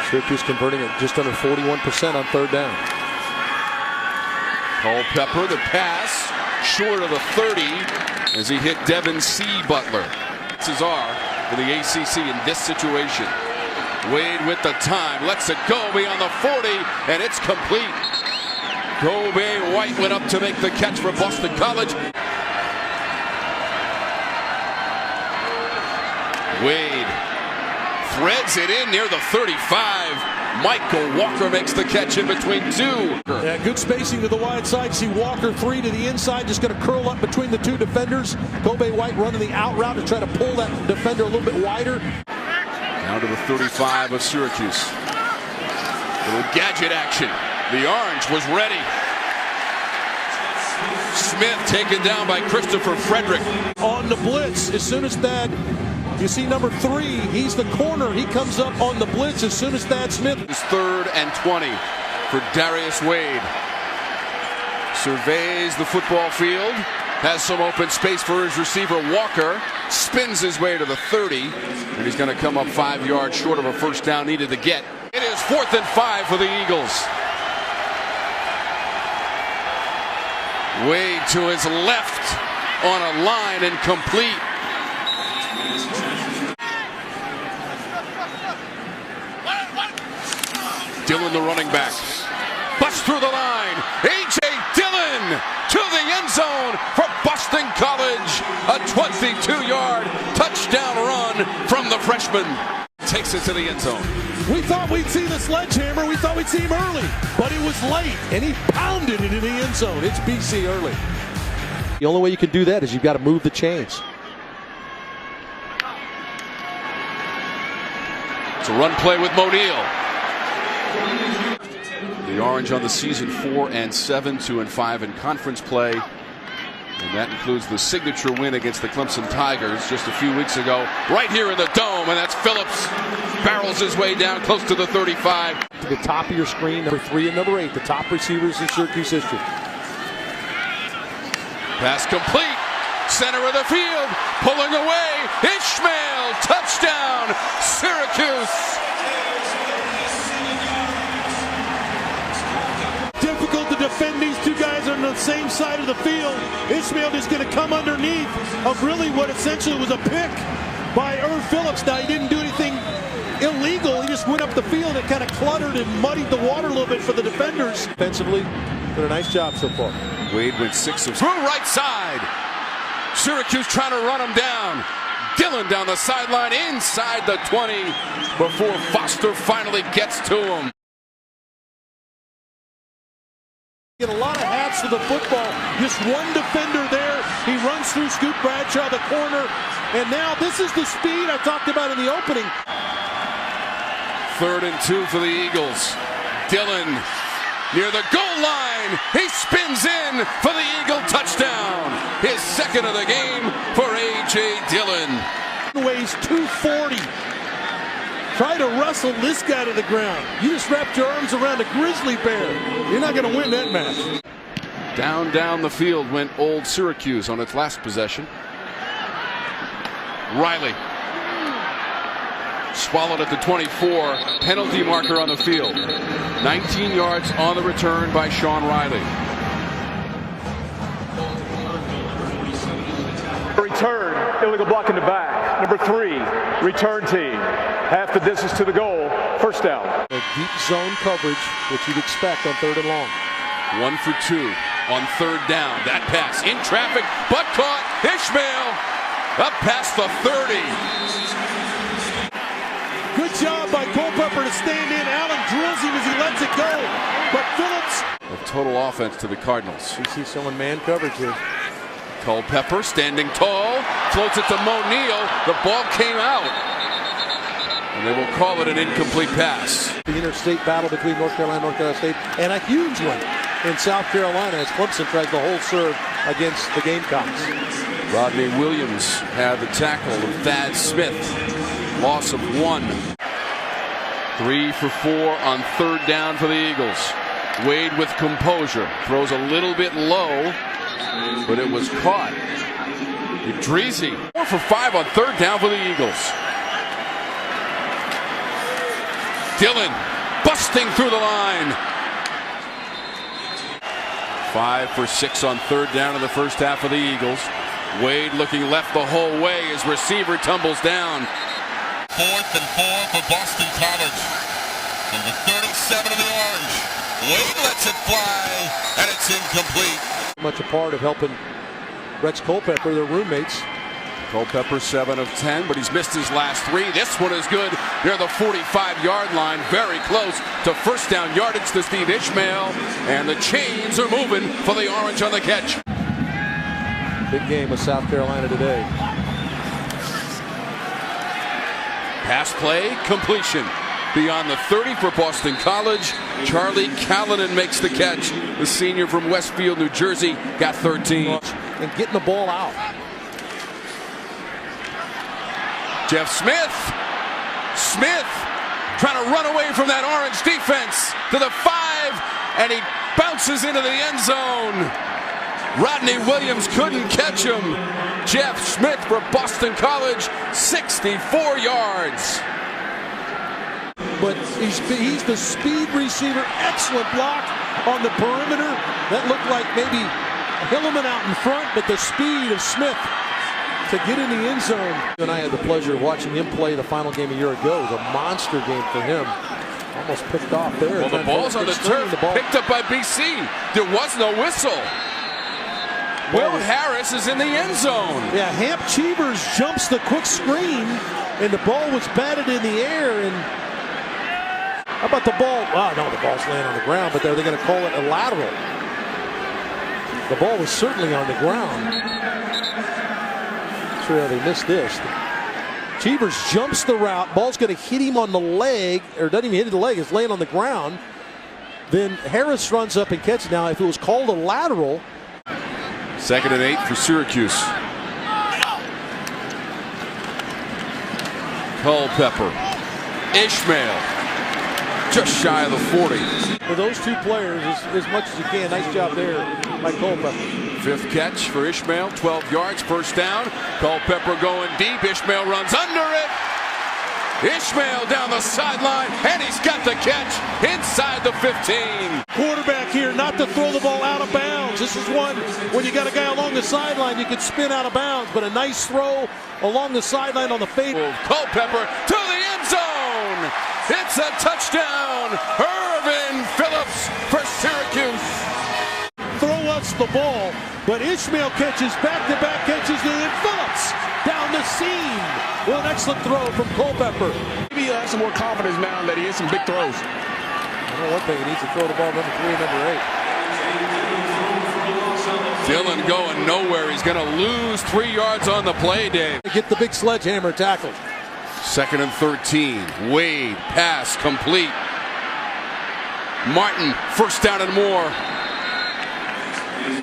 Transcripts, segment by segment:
Syracuse converting at just under 41% on third down. Culpepper, the pass, short of the 30 as he hit Devin C. Butler. Cesar for the ACC in this situation. Wade with the time, lets it go beyond the 40, and it's complete. Kobe White went up to make the catch for Boston College. Wade threads it in near the 35. Michael Walker makes the catch in between two. Yeah, good spacing to the wide side. See Walker 3 to the inside, just going to curl up between the two defenders. Kobe White running the out route to try to pull that defender a little bit wider. Down to the 35 of Syracuse. Little gadget action. The Orange was ready. Smith taken down by Christopher Frederick. On the blitz, as soon as that, you see number 3, he's the corner. He comes up on the blitz as soon as Thad Smith. It's 3rd and 20 for Darius Wade. Surveys the football field. Has some open space for his receiver Walker. Spins his way to the 30. And he's going to come up 5 yards short of a first down needed to get. It is 4th and 5 for the Eagles. Wade to his left on a line and complete. Dillon, the running back, busts through the line. A.J. Dillon to the end zone for Boston College. A 22-yard touchdown run from the freshman. Takes it to the end zone. We thought we'd see the sledgehammer. We thought we'd see him early, but it was late, and he pounded it in the end zone. It's BC early. The only way you can do that is you've got to move the chains. It's a run play with Monil. The Orange on the season 4-7, 2-5 in conference play. And that includes the signature win against the Clemson Tigers just a few weeks ago, right here in the Dome, and that's Phillips. Barrels his way down close to the 35. To the top of your screen, number 3 and number 8, the top receivers in Syracuse history. Pass complete. Center of the field. Pulling away. Ishmael. Touchdown. Syracuse. Difficult to defend these two guys on the same side of the field. Ishmael is going to come underneath of really what essentially was a pick by Phillips. Now, he didn't do anything illegal. He just went up the field and kind of cluttered and muddied the water a little bit for the defenders. Defensively, did a nice job so far. Wade went 6 of through right side. Syracuse trying to run him down. Dillon down the sideline inside the 20 before Foster finally gets to him. Get a lot of hats to the football. Just one defender there. He runs through Scoot Bradshaw, the corner. And now this is the speed I talked about in the opening. 3rd and 2 for the Eagles. Dillon near the goal line. He spins in for the Eagle touchdown. His 2nd of the game for A.J. Dillon. Weighs 240. Try to wrestle this guy to the ground. You just wrapped your arms around a grizzly bear. You're not going to win that match. Down the field went old Syracuse on its last possession. Riley. Swallowed at the 24. Penalty marker on the field. 19 yards on the return by Sean Riley. Return, illegal block in the back. Number 3, return team. Half the distance to the goal, first down. A deep zone coverage, which you'd expect on 3rd and long. 1 for 2 on 3rd down. That pass in traffic, but caught. Ishmael up past the 30. Good job by Culpepper to stand in. Allen drills him as he lets it go. But Phillips. A total offense to the Cardinals. You see someone man coverage here. Culpepper standing tall. Floats it to Monil. The ball came out. And they will call it an incomplete pass. The interstate battle between North Carolina State, and a huge one in South Carolina as Clemson tries the whole serve against the Gamecocks. Rodney Williams had the tackle of Thad Smith. Loss of 1. 3 for 4 on 3rd down for the Eagles. Wade with composure. Throws a little bit low, but it was caught. Idrisi 4 for 5 on 3rd down for the Eagles. Dillon busting through the line. 5 for 6 on third down in the first half of the Eagles. Wade looking left the whole way. His receiver tumbles down. 4th and 4 for Boston College. From the 37 of the Orange. Wade lets it fly, and it's incomplete. Much a part of helping Rex Culpepper, their roommates. Culpepper 7 of 10, but he's missed his last 3. This one is good near the 45-yard line. Very close to first down yardage to Steve Ishmael. And the chains are moving for the Orange on the catch. Big game with South Carolina today. Pass play, completion. Beyond the 30 for Boston College. Charlie Callanan makes the catch. The senior from Westfield, New Jersey, got 13. And getting the ball out. Jeff Smith trying to run away from that Orange defense to the 5, and he bounces into the end zone. Rodney Williams couldn't catch him. Jeff Smith for Boston College, 64 yards. But he's the speed receiver. Excellent block on the perimeter. That looked like maybe Hilleman out in front, but the speed of Smith to get in the end zone. And I had the pleasure of watching him play the final game a year ago. It was a monster game for him. Almost picked off there. Well, the ball's on the turf, picked up by BC. There was no whistle. Will Harris is in the end zone. Yeah, Hamp Cheevers jumps the quick screen, and the ball was batted in the air. And how about the ball? Oh, no, the ball's laying on the ground, but they're going to call it a lateral. The ball was certainly on the ground. Sure, they missed this. Cheevers jumps the route. Ball's going to hit him on the leg, or doesn't even hit the leg. It's laying on the ground. Then Harris runs up and catches. Now, if it was called a lateral. 2nd and 8 for Syracuse. Culpepper. Ishmael. Just shy of the 40. For those two players, as much as you can. Nice job there by Culpepper. 5th catch for Ishmael, 12 yards, first down. Culpepper going deep. Ishmael runs under it. Ishmael down the sideline, and he's got the catch inside the 15. Quarterback here, not to throw the ball out of bounds. This is one when you got a guy along the sideline, you can spin out of bounds, but a nice throw along the sideline on the fade. Culpepper to the end zone. It's a touchdown. Irvin Phillips for Syracuse. Throw us the ball, but Ishmael catches back-to-back catches, and then Phillips down the seam. Well, an excellent throw from Culpepper. Maybe he'll have some more confidence now that he hit some big throws. I know one thing, he needs to throw the ball number 3 and number 8. Dillon going nowhere. He's going to lose 3 yards on the play, Dave. Get the big sledgehammer tackle. 2nd and 13. Wade, pass complete. Martin, first down and more.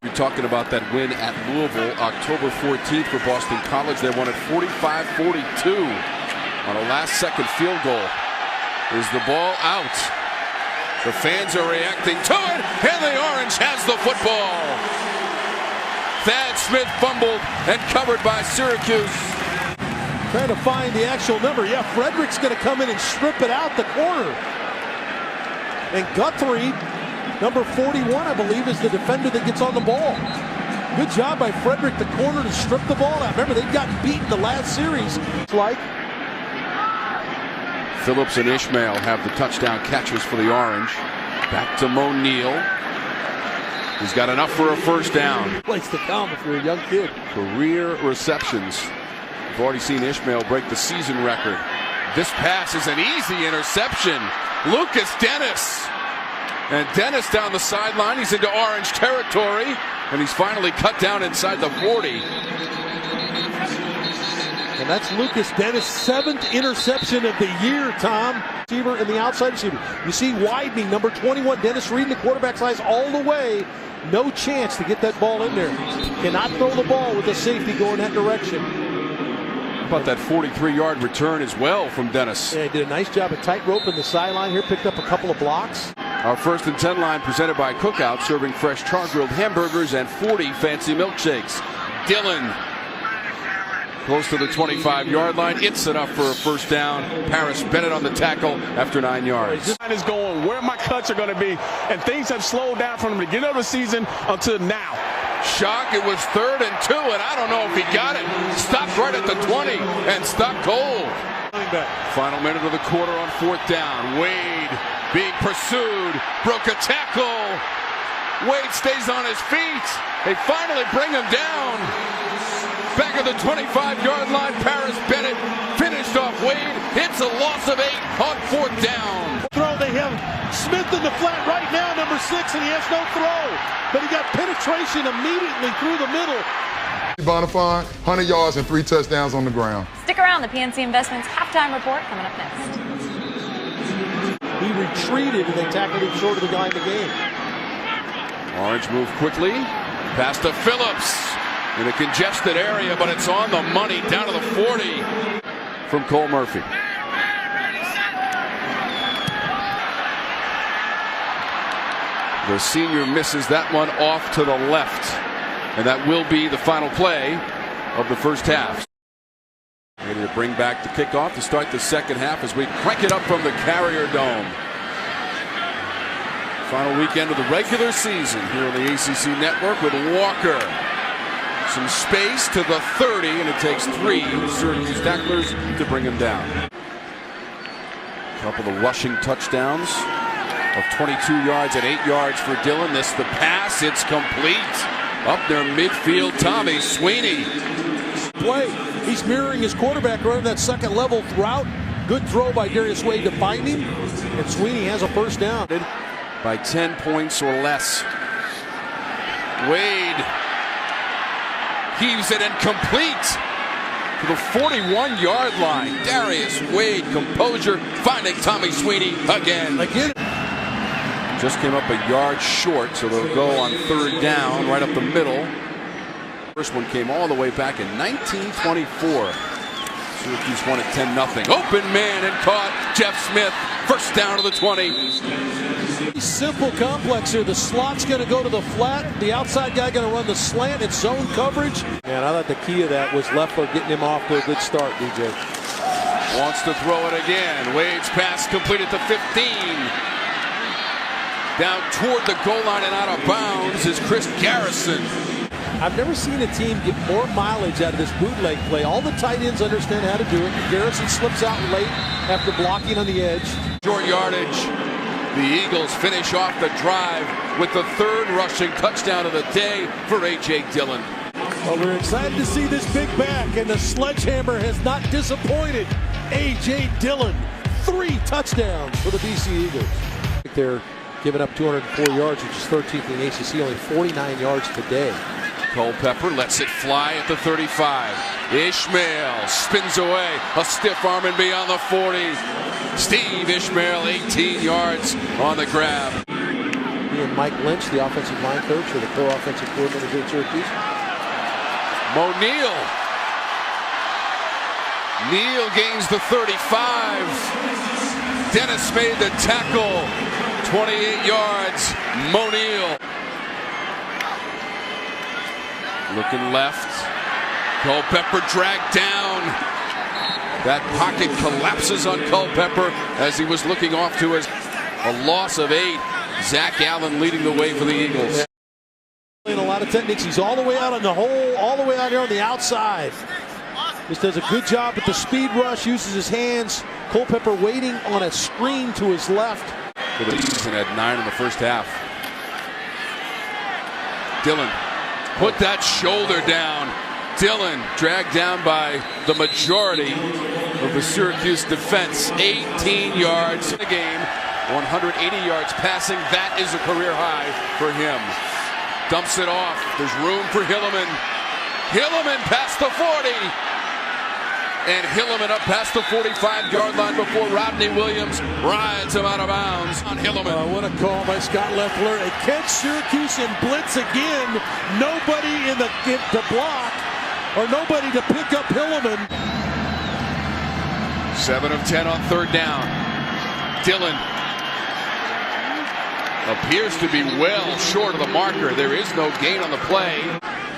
We're talking about that win at Louisville, October 14th for Boston College. They won at 45-42 on a last-second field goal. Is the ball out? The fans are reacting to it, and the Orange has the football. Thad Smith fumbled and covered by Syracuse. Trying to find the actual number. Yeah, Frederick's going to come in and strip it out the corner. And Guthrie, number 41, I believe, is the defender that gets on the ball. Good job by Frederick, the corner, to strip the ball out. Remember, they'd gotten beaten the last series. It's like Phillips and Ishmael have the touchdown catches for the Orange. Back to O'Neal. He's got enough for a first down. Place to come if you're a young kid. Career receptions. We've already seen Ishmael break the season record. This pass is an easy interception. Lucas Dennis. And Dennis down the sideline. He's into Orange territory. And he's finally cut down inside the 40. And that's Lucas Dennis' 7th interception of the year, Tom. Receiver and the outside receiver. You see widening, number 21, Dennis reading the quarterback's eyes all the way. No chance to get that ball in there. Cannot throw the ball with the safety going that direction. How about that 43-yard return as well from Dennis? Yeah, he did a nice job at tightrope in the sideline here. Picked up a couple of blocks. Our 1st and 10 line presented by Cookout, serving fresh char-grilled hamburgers and 40 fancy milkshakes. Dillon Close to the 25-yard line. It's enough for a first down. Paris Bennett on the tackle after 9 yards. This line is going where my cuts are going to be, and things have slowed down from the beginning of the season until now. Shock, it was 3rd and 2, and I don't know if he got it. Stopped right at the 20 and stopped cold. Final minute of the quarter on 4th down. Wade being pursued, broke a tackle. Wade stays on his feet. They finally bring him down. Back of the 25-yard line, Paris Bennett finished off Wade. It's a loss of 8 on 4th down. Throw, they have Smith in the flat right now, number 6, and he has no throw. But he got penetration immediately through the middle. Bonafide, 100 yards and 3 touchdowns on the ground. Stick around, the PNC Investments halftime report coming up next. He retreated and they tackled him short of the guy in the game. Orange move quickly. Pass to Phillips in a congested area, but it's on the money down to the 40 from Cole Murphy. The senior misses that one off to the left, and that will be the final play of the first half. Ready to bring back the kickoff to start the second half as we crank it up from the Carrier Dome. Final weekend of the regular season here on the ACC Network with Walker. Some space to the 30, and it takes 3 Syracuse tacklers to bring him down. A couple of rushing touchdowns of 22 yards and 8 yards for Dillon. This the pass, it's complete. Up there midfield, Tommy Sweeney. Play. He's mirroring his quarterback running that second level route. Good throw by Darius Wade to find him. And Sweeney has a first down. By 10 points or less. Wade heaves it and complete to the 41-yard line. Darius Wade, composure, finding Tommy Sweeney again. Just came up a yard short, so they'll go on 3rd down, right up the middle. First one came all the way back in 1924. Syracuse won at 10-0. Open man and caught. Jeff Smith, first down to the 20. Simple complex here. The slot's going to go to the flat. The outside guy going to run the slant. It's zone coverage. And I thought the key of that was Leffler getting him off to a good start, DJ. Wants to throw it again. Wade's pass completed to 15. Down toward the goal line and out of bounds is Chris Garrison. I've never seen a team get more mileage out of this bootleg play. All the tight ends understand how to do it. Garrison slips out late after blocking on the edge. Short yardage. The Eagles finish off the drive with the 3rd rushing touchdown of the day for A.J. Dillon. Well, we're excited to see this big back, and the sledgehammer has not disappointed. A.J. Dillon, 3 touchdowns for the BC Eagles. They're giving up 204 yards, which is 13th in the ACC, only 49 yards today. Culpepper lets it fly at the 35. Ishmael spins away. A stiff arm and beyond the 40. Steve Ishmael, 18 yards on the grab. He and Mike Lynch, the offensive line coach, or the co-offensive coordinator here at Syracuse. Neal gains the 35. Dennis made the tackle. 28 yards. Neal. Looking left. Culpepper dragged down. That pocket collapses on Culpepper as he was looking off to a loss of 8. Zach Allen leading the way for the Eagles. In a lot of techniques. He's all the way out on the hole, all the way out here on the outside. Just does a good job with the speed rush, uses his hands. Culpepper waiting on a screen to his left. For the season at 9 in the first half. Dillon put that shoulder down. Dillon dragged down by the majority of the Syracuse defense. 18 yards in the game. 180 yards passing. That is a career high for him. Dumps it off. There's room for Hilliman. Hilliman past the 40. And Hilliman up past the 45-yard line before Rodney Williams rides him out of bounds on Hilliman. What a call by Scott Leffler. Against Syracuse in blitz again. Nobody in the block or nobody to pick up Hilliman. 7 of 10 on 3rd down. Dillon appears to be well short of the marker. There is no gain on the play.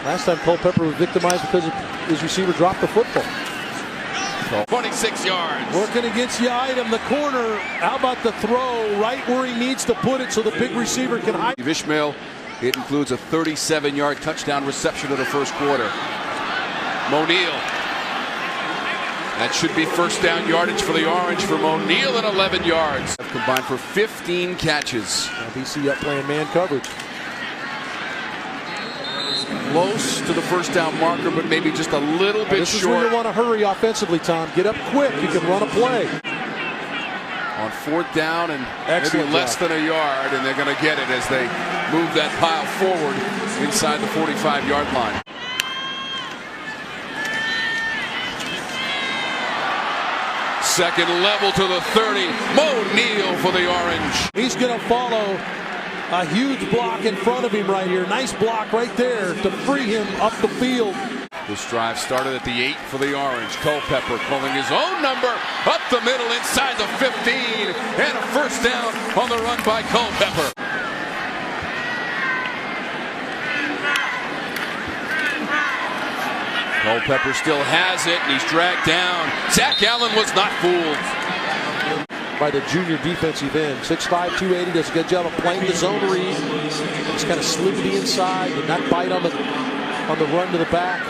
Last time Culpepper was victimized because of his receiver dropped the football. 26 yards. Working against Yiadom, the corner. How about the throw right where he needs to put it so the big receiver can hide? Ishmael, it includes a 37-yard touchdown reception of the first quarter. O'Neal. That should be first down yardage for the Orange from O'Neal at 11 yards. Combined for 15 catches. Now BC up playing man coverage. Close to the first down marker, but maybe just a little bit this short. This is where you want to hurry offensively, Tom. Get up quick. You can run a play. On fourth down and Excellent maybe less than a yard, and they're going to get it as they move that pile forward inside the 45-yard line. Second level to the 30. O'Neal for the Orange. He's going to follow a huge block in front of him right here. Nice block right there to free him up the field. This drive started at the 8 for the Orange. Culpepper calling his own number up the middle inside the 15. And a first down on the run by Culpepper. Culpepper still has it, and he's dragged down. Zach Allen was not fooled. By the junior defensive end. 6'5", 280, does a good job of playing the zone read. Just kind of slid to the inside, did not bite on the run to the back.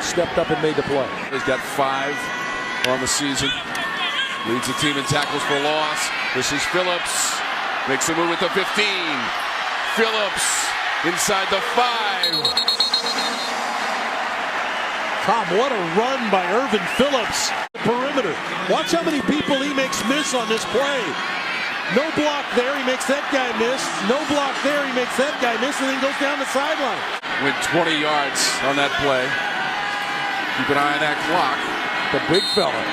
Stepped up and made the play. He's got 5 on the season. Leads the team in tackles for loss. This is Phillips. Makes a move at the 15. Phillips inside the 5. Tom, what a run by Irvin Phillips. Perimeter. Watch how many people he makes miss on this play. No block there, he makes that guy miss. No block there, he makes that guy miss, and then goes down the sideline. Went 20 yards on that play. Keep an eye on that clock. The big fella.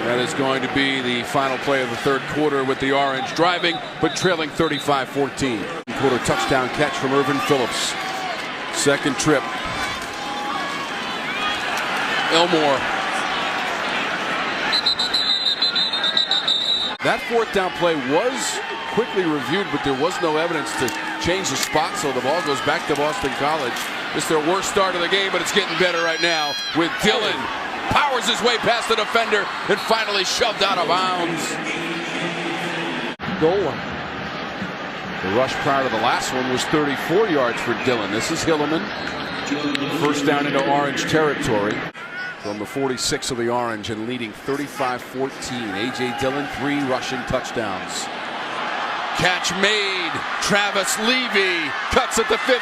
That is going to be the final play of the third quarter with the Orange driving, but trailing 35-14. Quarter touchdown catch from Irvin Phillips. Second trip. Elmore. That fourth down play was quickly reviewed, but there was no evidence to change the spot, so the ball goes back to Boston College. It's their worst start of the game, but it's getting better right now with Dillon. Powers his way past the defender and finally shoved out of bounds. Goal line. The rush prior to the last one was 34 yards for Dillon. This is Hilleman. First down into Orange territory from the 46 of the Orange and leading 35-14. A.J. Dillon, 3 rushing touchdowns. Catch made. Travis Levy cuts at the 15.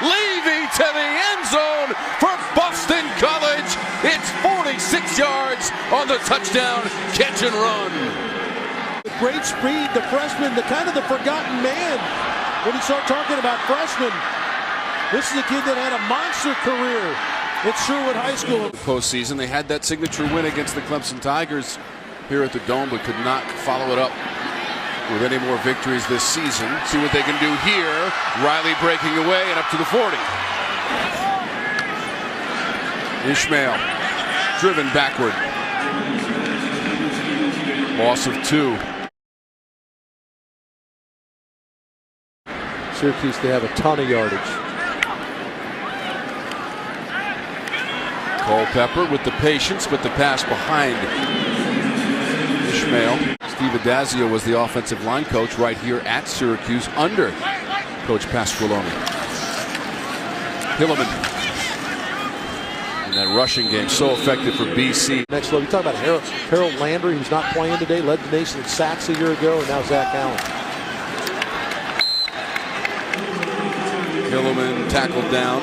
Levy to the end zone for Boston College. It's 46 yards on the touchdown catch and run. Great speed, the freshman, the kind of the forgotten man. When you start talking about freshmen, this is a kid that had a monster career at Sherwood High School. The postseason, they had that signature win against the Clemson Tigers here at the Dome, but could not follow it up with any more victories this season. See what they can do here. Riley breaking away and up to the 40. Ishmael driven backward. Loss of 2. Syracuse, they have a ton of yardage. Culpepper with the patience, but the pass behind Ishmael. Steve Adazio was the offensive line coach right here at Syracuse under Coach Pasqualoni. Hilleman. And that rushing game so effective for BC. Next level, you talk about Harold Landry, who's not playing today, led the nation in sacks a year ago, and now Zach Allen. Hilleman tackled down.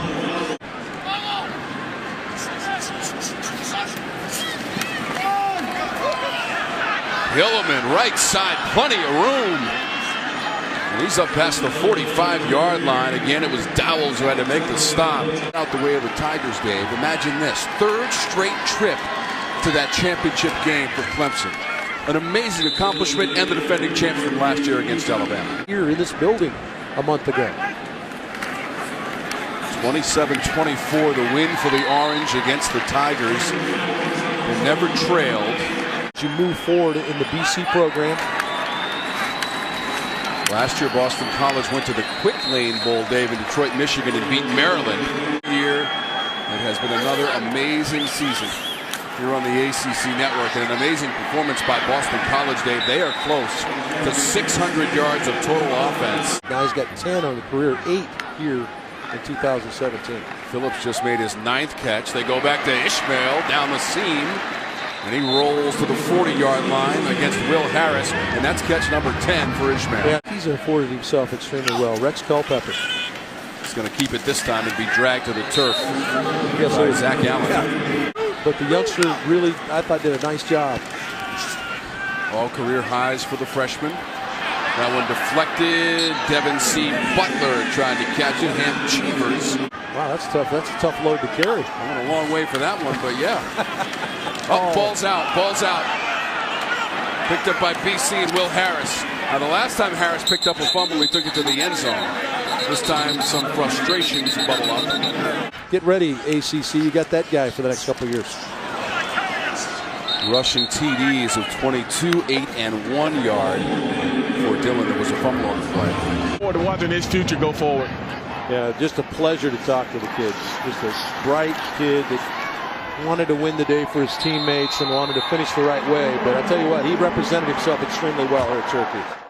Hilleman right side, plenty of room. And he's up past the 45-yard line. Again, it was Dowells who had to make the stop. Out the way of the Tigers, Dave. Imagine this, 3rd straight trip to that championship game for Clemson. An amazing accomplishment, and the defending champs from last year against Alabama. Here in this building a month ago. 27-24, the win for the Orange against the Tigers. They never trailed. You move forward in the BC program. Last year, Boston College went to the Quick Lane Bowl, Dave, in Detroit, Michigan, and beat Maryland. Here, has been another amazing season here on the ACC network, and an amazing performance by Boston College, Dave. They are close to 600 yards of total offense. Now he's got 10 on the career, 8 here in 2017. Phillips just made his 9th catch. They go back to Ishmael down the seam, and he rolls to the 40-yard line against Will Harris, and that's catch number 10 for Ishmael. Yeah, he's afforded himself extremely well. Rex Culpepper. He's going to keep it this time and be dragged to the turf Yes, by Zach Allen. Yeah. But the youngster really, I thought, did a nice job. All career highs for the freshman. That one deflected. Devin C. Butler tried to catch it. Ham Cheevers. Wow, that's tough. That's a tough load to carry. I went a long way for that one, but yeah. Ball's out. Ball's out. Picked up by BC and Will Harris. Now, the last time Harris picked up a fumble, he took it to the end zone. This time, some frustrations bubble up. Get ready, ACC. You got that guy for the next couple of years. Rushing TDs of 22, 8, and 1 yard for Dillon. There was a fumble on the play. Forward to watching his future go forward. Yeah, just a pleasure to talk to the kids. Just a bright kid that wanted to win the day for his teammates and wanted to finish the right way. But I tell you what, he represented himself extremely well here at Syracuse.